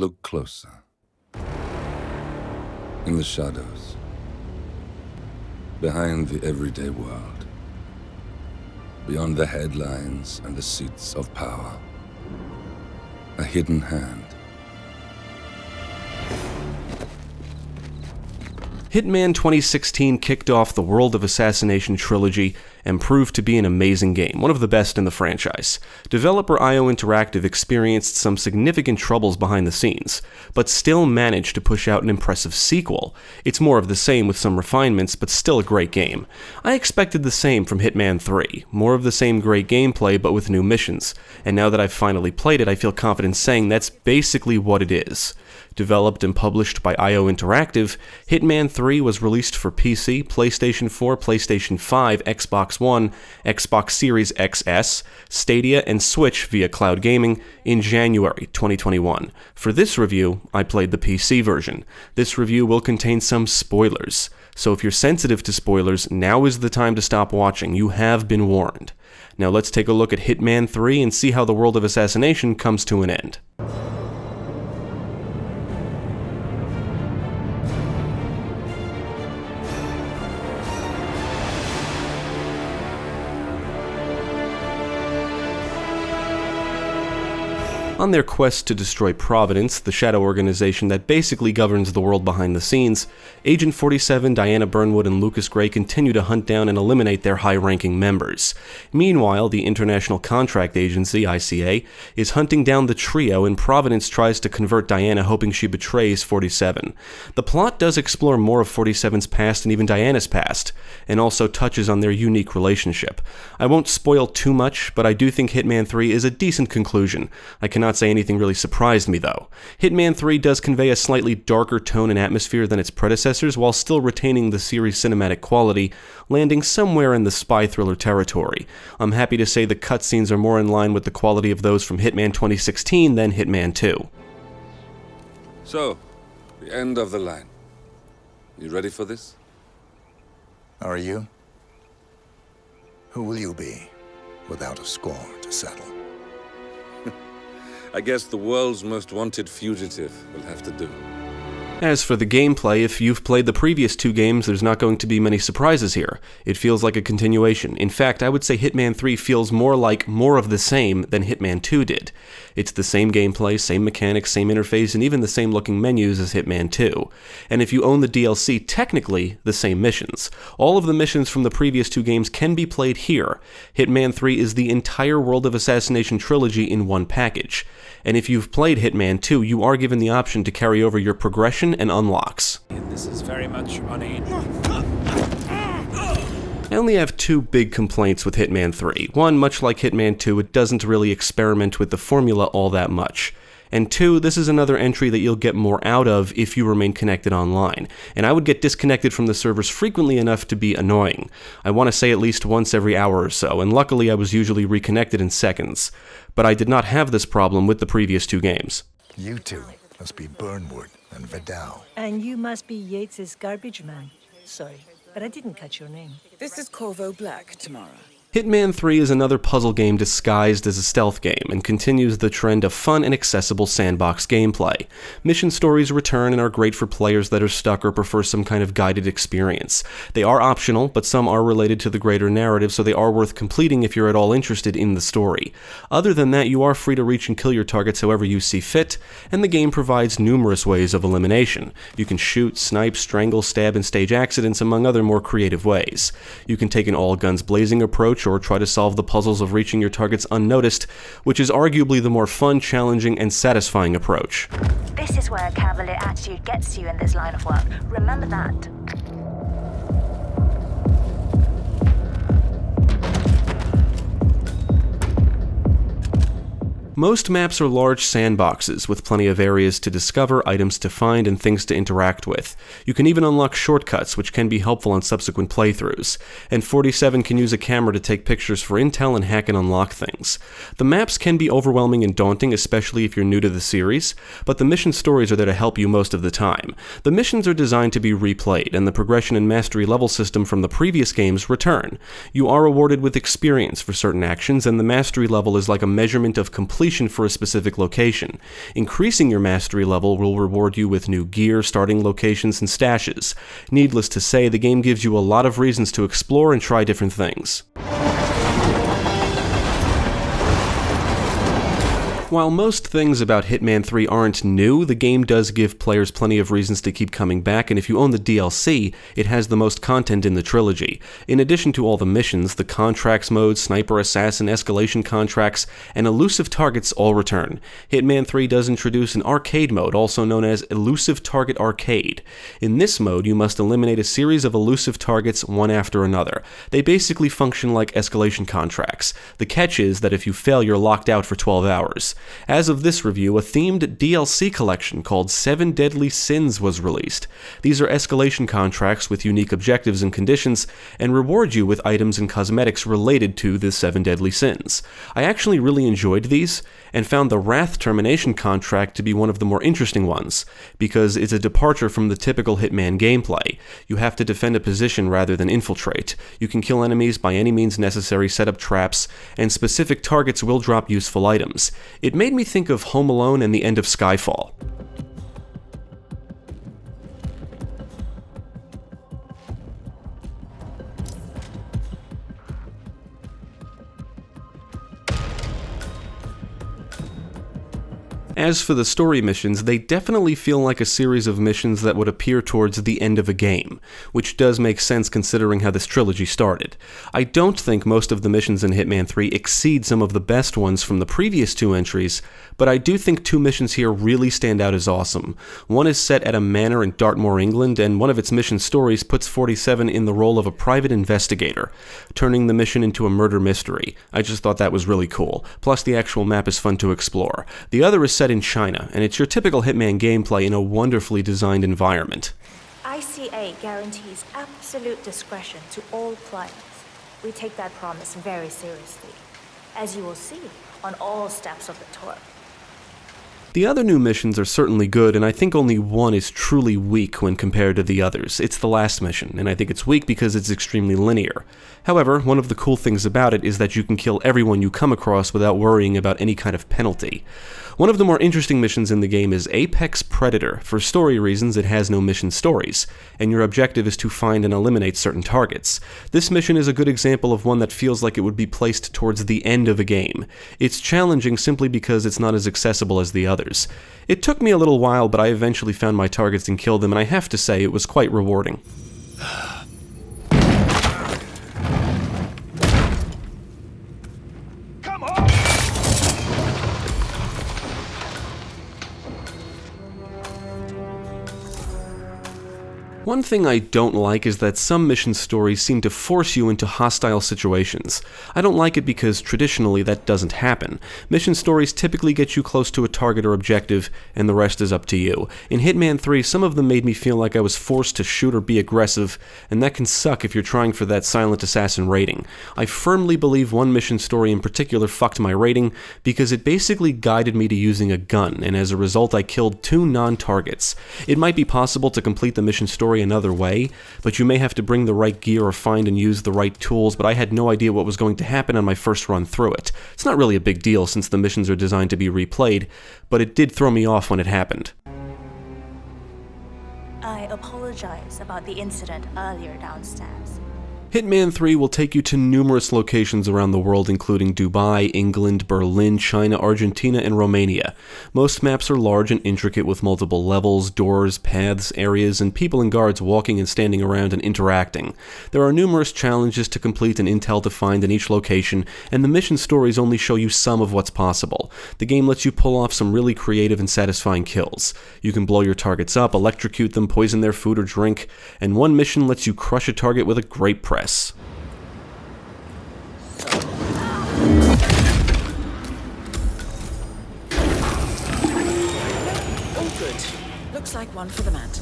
Look closer. In the shadows. Behind the everyday world. Beyond the headlines and the seats of power. A hidden hand. Hitman 2016 kicked off the World of Assassination trilogy and proved to be an amazing game, one of the best in the franchise. Developer IO Interactive experienced some significant troubles behind the scenes, but still managed to push out an impressive sequel. It's more of the same with some refinements, but still a great game. I expected the same from Hitman 3, more of the same great gameplay but with new missions, and now that I've finally played it, I feel confident saying that's basically what it is. Developed and published by IO Interactive, Hitman 3 was released for PC, PlayStation 4, PlayStation 5, Xbox One, Xbox Series XS, Stadia, and Switch via cloud gaming in January 2021. For this review, I played the PC version. This review will contain some spoilers, so if you're sensitive to spoilers, now is the time to stop watching. You have been warned. Now let's take a look at Hitman 3 and see how the World of Assassination comes to an end. On their quest to destroy Providence, the shadow organization that basically governs the world behind the scenes, Agent 47, Diana Burnwood, and Lucas Gray continue to hunt down and eliminate their high-ranking members. Meanwhile, the International Contract Agency, ICA, is hunting down the trio, and Providence tries to convert Diana, hoping she betrays 47. The plot does explore more of 47's past and even Diana's past, and also touches on their unique relationship. I won't spoil too much, but I do think Hitman 3 is a decent conclusion. I cannot say anything really surprised me though. Hitman 3 does convey a slightly darker tone and atmosphere than its predecessors while still retaining the series' cinematic quality, landing somewhere in the spy thriller territory. I'm happy to say the cutscenes are more in line with the quality of those from Hitman 2016 than Hitman 2. So, the end of the line. You ready for this? Are you? Who will you be without a score to settle? I guess the world's most wanted fugitive will have to do. As for the gameplay, if you've played the previous two games, there's not going to be many surprises here. It feels like a continuation. In fact, I would say Hitman 3 feels more like more of the same than Hitman 2 did. It's the same gameplay, same mechanics, same interface, and even the same looking menus as Hitman 2. And if you own the DLC, technically the same missions. All of the missions from the previous two games can be played here. Hitman 3 is the entire World of Assassination trilogy in one package. And if you've played Hitman 2, you are given the option to carry over your progression and unlocks. This is very much unaided. I only have two big complaints with Hitman 3. One, much like Hitman 2, it doesn't really experiment with the formula all that much. And two, this is another entry that you'll get more out of if you remain connected online. And I would get disconnected from the servers frequently enough to be annoying. I want to say at least once every hour or so, and luckily I was usually reconnected in seconds. But I did not have this problem with the previous two games. You two must be Burnwood and Vidal. And you must be Yates's garbage man. Sorry, but I didn't catch your name. This is Corvo Black, Tamara. Hitman 3 is another puzzle game disguised as a stealth game and continues the trend of fun and accessible sandbox gameplay. Mission stories return and are great for players that are stuck or prefer some kind of guided experience. They are optional, but some are related to the greater narrative, so they are worth completing if you're at all interested in the story. Other than that, you are free to reach and kill your targets however you see fit, and the game provides numerous ways of elimination. You can shoot, snipe, strangle, stab, and stage accidents, among other more creative ways. You can take an all-guns-blazing approach or try to solve the puzzles of reaching your targets unnoticed, which is arguably the more fun, challenging, and satisfying approach. This is where a cavalier attitude gets you in this line of work. Remember that. Most maps are large sandboxes with plenty of areas to discover, items to find, and things to interact with. You can even unlock shortcuts, which can be helpful on subsequent playthroughs. And 47 can use a camera to take pictures for intel and hack and unlock things. The maps can be overwhelming and daunting, especially if you're new to the series, but the mission stories are there to help you most of the time. The missions are designed to be replayed, and the progression and mastery level system from the previous games return. You are awarded with experience for certain actions, and the mastery level is like a measurement of completion completion for a specific location. Increasing your mastery level will reward you with new gear, starting locations, and stashes. Needless to say, the game gives you a lot of reasons to explore and try different things. While most things about Hitman 3 aren't new, the game does give players plenty of reasons to keep coming back, and if you own the DLC, it has the most content in the trilogy. In addition to all the missions, the contracts mode, sniper, assassin, escalation contracts, and elusive targets all return. Hitman 3 does introduce an arcade mode, also known as Elusive Target Arcade. In this mode, you must eliminate a series of elusive targets one after another. They basically function like escalation contracts. The catch is that if you fail, you're locked out for 12 hours. As of this review, a themed DLC collection called 7 Deadly Sins was released. These are escalation contracts with unique objectives and conditions, and reward you with items and cosmetics related to the 7 Deadly Sins. I actually really enjoyed these, and found the Wrath Termination contract to be one of the more interesting ones, because it's a departure from the typical Hitman gameplay. You have to defend a position rather than infiltrate. You can kill enemies by any means necessary, set up traps, and specific targets will drop useful items. It made me think of Home Alone and the end of Skyfall. As for the story missions, they definitely feel like a series of missions that would appear towards the end of a game, which does make sense considering how this trilogy started. I don't think most of the missions in Hitman 3 exceed some of the best ones from the previous 2 entries, but I do think 2 missions here really stand out as awesome. One is set at a manor in Dartmoor, England, and one of its mission stories puts 47 in the role of a private investigator, turning the mission into a murder mystery. I just thought that was really cool. Plus, the actual map is fun to explore. The other is set in China, and it's your typical Hitman gameplay in a wonderfully designed environment. ICA guarantees absolute discretion to all clients. We take that promise very seriously, as you will see on all steps of the tour. The other new missions are certainly good, and I think only one is truly weak when compared to the others. It's the last mission, and I think it's weak because it's extremely linear. However, one of the cool things about it is that you can kill everyone you come across without worrying about any kind of penalty. One of the more interesting missions in the game is Apex Predator. For story reasons, it has no mission stories, and your objective is to find and eliminate certain targets. This mission is a good example of one that feels like it would be placed towards the end of a game. It's challenging simply because it's not as accessible as the others. It took me a little while, but I eventually found my targets and killed them, and I have to say it was quite rewarding. One thing I don't like is that some mission stories seem to force you into hostile situations. I don't like it because traditionally that doesn't happen. Mission stories typically get you close to a target or objective, and the rest is up to you. In Hitman 3, some of them made me feel like I was forced to shoot or be aggressive, and that can suck if you're trying for that silent assassin rating. I firmly believe one mission story in particular fucked my rating because it basically guided me to using a gun, and as a result I killed 2 non-targets. It might be possible to complete the mission story another way, but you may have to bring the right gear or find and use the right tools, but I had no idea what was going to happen on my first run through it. It's not really a big deal since the missions are designed to be replayed, but it did throw me off when it happened. I apologize about the incident earlier downstairs. Hitman 3 will take you to numerous locations around the world, including Dubai, England, Berlin, China, Argentina, and Romania. Most maps are large and intricate with multiple levels, doors, paths, areas, and people and guards walking and standing around and interacting. There are numerous challenges to complete and intel to find in each location, and the mission stories only show you some of what's possible. The game lets you pull off some really creative and satisfying kills. You can blow your targets up, electrocute them, poison their food or drink, and one mission lets you crush a target with a grape press. All good. Looks like one for the mat.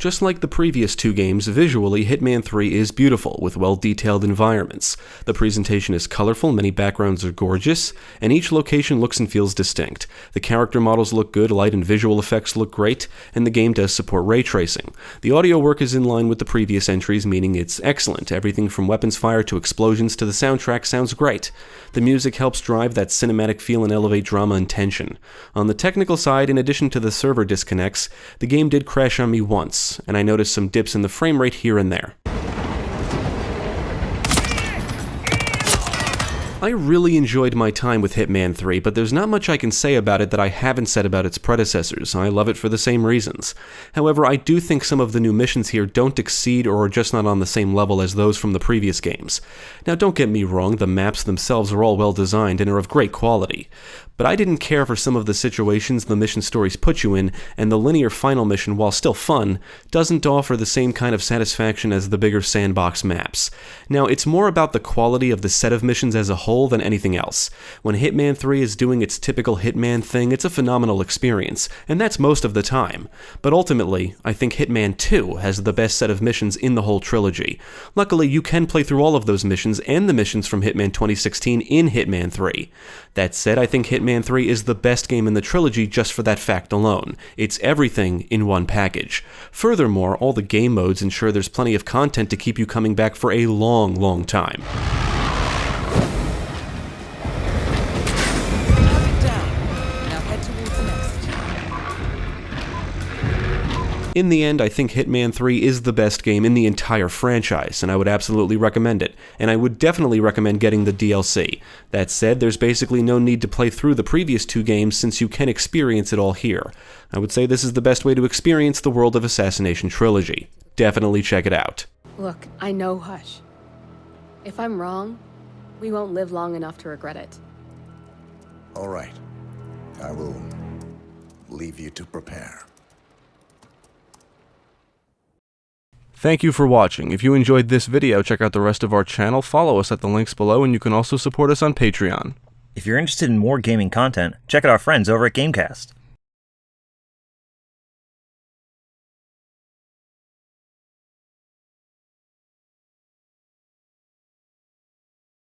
Just like the previous two games, visually, Hitman 3 is beautiful, with well-detailed environments. The presentation is colorful, many backgrounds are gorgeous, and each location looks and feels distinct. The character models look good, light and visual effects look great, and the game does support ray tracing. The audio work is in line with the previous entries, meaning it's excellent. Everything from weapons fire to explosions to the soundtrack sounds great. The music helps drive that cinematic feel and elevate drama and tension. On the technical side, in addition to the server disconnects, the game did crash on me once, and I noticed some dips in the frame rate here and there. I really enjoyed my time with Hitman 3, but there's not much I can say about it that I haven't said about its predecessors. I love it for the same reasons. However, I do think some of the new missions here don't exceed or are just not on the same level as those from the previous games. Now, don't get me wrong, the maps themselves are all well designed and are of great quality. But I didn't care for some of the situations the mission stories put you in, and the linear final mission, while still fun, doesn't offer the same kind of satisfaction as the bigger sandbox maps. Now, it's more about the quality of the set of missions as a whole than anything else. When Hitman 3 is doing its typical Hitman thing, it's a phenomenal experience, and that's most of the time. But ultimately, I think Hitman 2 has the best set of missions in the whole trilogy. Luckily, you can play through all of those missions and the missions from Hitman 2016 in Hitman 3. That said, I think Hitman 3 is the best game in the trilogy just for that fact alone. It's everything in one package. Furthermore, all the game modes ensure there's plenty of content to keep you coming back for a long, long time. In the end, I think Hitman 3 is the best game in the entire franchise, and I would absolutely recommend it, and I would definitely recommend getting the DLC. That said, there's basically no need to play through the previous two games since you can experience it all here. I would say this is the best way to experience the World of Assassination trilogy. Definitely check it out. Look, I know Hush. If I'm wrong, we won't live long enough to regret it. All right. I will leave you to prepare. Thank you for watching. If you enjoyed this video, check out the rest of our channel, follow us at the links below, and you can also support us on Patreon. If you're interested in more gaming content, check out our friends over at Gamecast.